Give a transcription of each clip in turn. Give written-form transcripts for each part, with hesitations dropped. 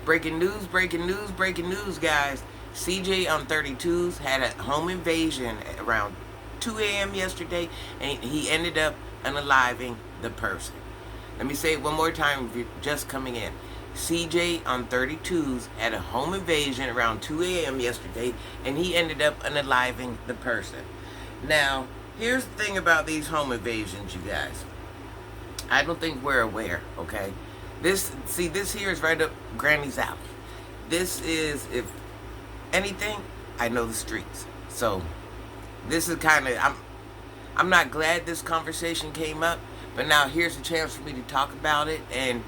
Breaking news, breaking news, breaking news, guys. CJ on 32's had a home invasion around 2 a.m. yesterday, and he ended up unaliving the person. Let me say it one more time if you're just coming in. CJ on 32's had a home invasion around 2 a.m. yesterday, and he ended up unaliving the person. Now, here's the thing about these home invasions, you guys. I don't think we're aware, okay? This here is right up Granny's alley. This is, if anything, I know the streets. So, this is kind of, I'm not glad this conversation came up, but now here's a chance for me to talk about it and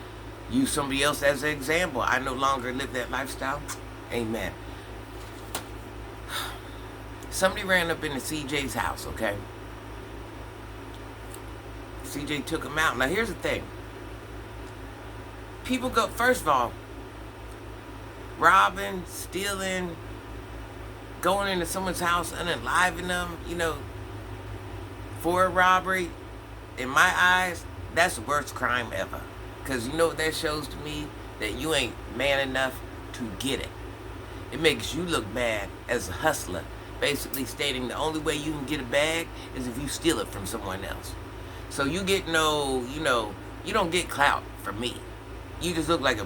use somebody else as an example. I no longer live that lifestyle. Amen. Somebody ran up into CJ's house, okay? CJ took him out. Now, here's the thing. People go, first of all, robbing, stealing, going into someone's house and unaliving them, for a robbery, in my eyes, that's the worst crime ever. Because you know what that shows to me? That you ain't man enough to get it. It makes you look bad as a hustler. Basically stating the only way you can get a bag is if you steal it from someone else. So you get you don't get clout from me. You just look like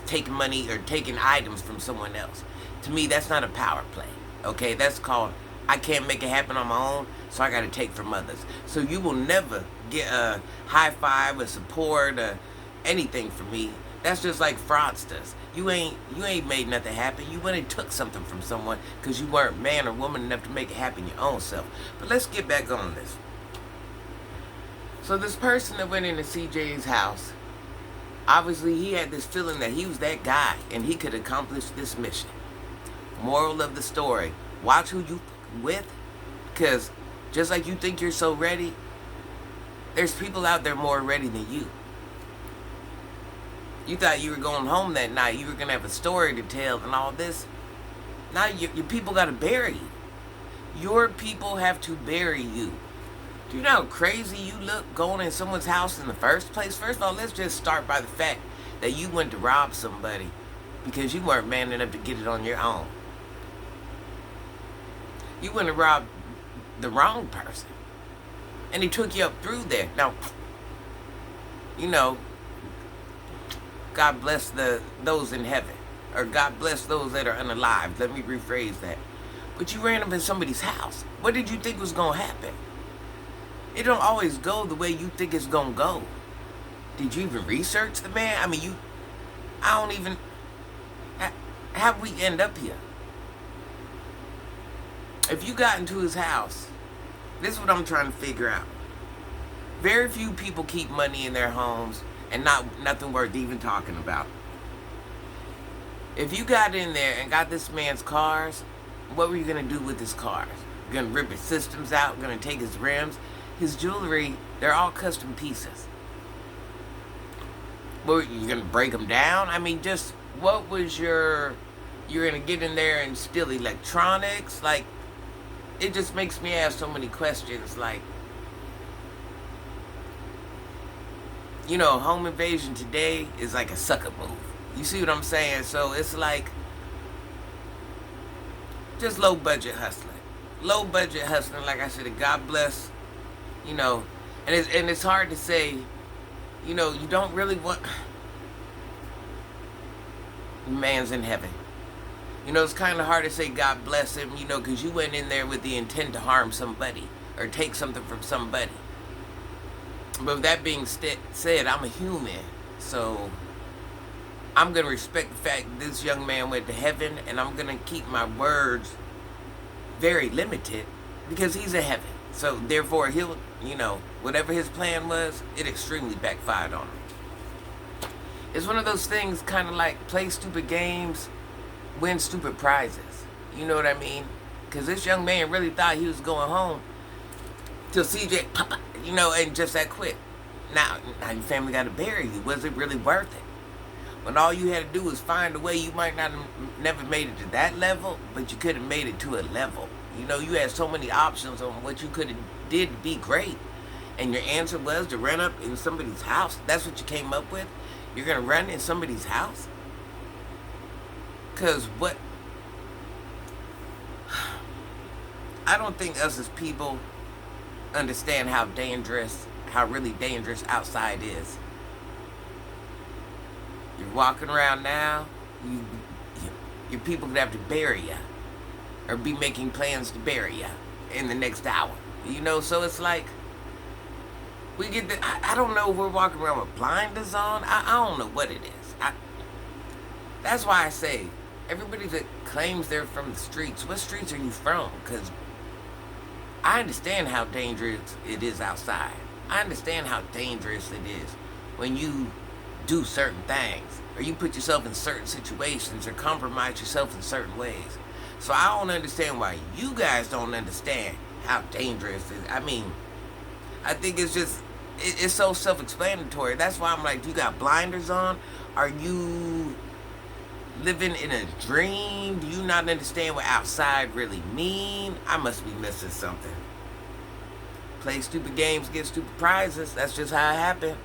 taking money or taking items from someone else. To me, that's not a power play. Okay, that's called, I can't make it happen on my own, so I got to take from others. So you will never get a high five, a support, or anything from me. That's just like fraudsters. You ain't made nothing happen. You went and took something from someone because you weren't man or woman enough to make it happen your own self. But let's get back on this. So this person that went into CJ's house, obviously he had this feeling that he was that guy and he could accomplish this mission. Moral of the story, watch who you with, because just like you think you're so ready, there's people out there more ready than you. You thought you were going home that night, you were going to have a story to tell and all this. Now your people got to bury you. Your people have to bury you. Do you know how crazy you look going in someone's house in the first place? First of all, let's just start by the fact that you went to rob somebody because you weren't man enough to get it on your own. You went to rob the wrong person. And he took you up through there. Now, God bless those in heaven. Or God bless those that are unalive. Let me rephrase that. But you ran up in somebody's house. What did you think was going to happen? It don't always go the way you think it's going to go. Did you even research the man? I mean, how'd we end up here? If you got into his house, this is what I'm trying to figure out. Very few people keep money in their homes and nothing worth even talking about. If you got in there and got this man's cars, what were you going to do with his cars? You're going to rip his systems out, going to take his rims, his jewelry, they're all custom pieces. What, you're going to break them down? I mean, just what was you're going to get in there and steal electronics? Like, it just makes me ask so many questions. Like, home invasion today is like a sucker move. You see what I'm saying? So it's like just low budget hustling. Low budget hustling, like I said, God bless, and it's hard to say, you don't really want, man's in heaven. It's kind of hard to say God bless him, because you went in there with the intent to harm somebody or take something from somebody. But with that being said, I'm a human, so I'm going to respect the fact that this young man went to heaven, and I'm going to keep my words very limited because he's in heaven. So therefore, he'll, whatever his plan was, it extremely backfired on him. It's one of those things kind of like play stupid games, win stupid prizes. You know what I mean? Because this young man really thought he was going home till CJ, and just that quick. Now your family got to bury you. Was it really worth it? When all you had to do was find a way, you might not have never made it to that level, but you could have made it to a level. You had so many options on what you could have did to be great. And your answer was to run up in somebody's house. That's what you came up with? You're going to run in somebody's house? Because I don't think us as people understand how really dangerous outside is. You're walking around now, your people could have to bury you, or be making plans to bury you in the next hour. So it's like, we get I don't know if we're walking around with blinders on. I don't know what it is. That's why I say, everybody that claims they're from the streets, what streets are you from? Because I understand how dangerous it is outside. I understand how dangerous it is when you do certain things, or you put yourself in certain situations, or compromise yourself in certain ways. So I don't understand why you guys don't understand how dangerous it is. I mean, I think it's so self-explanatory. That's why I'm like, you got blinders on? Are you living in a dream? Do you not understand what outside really mean? I must be missing something. Play stupid games, get stupid prizes. That's just how it happened.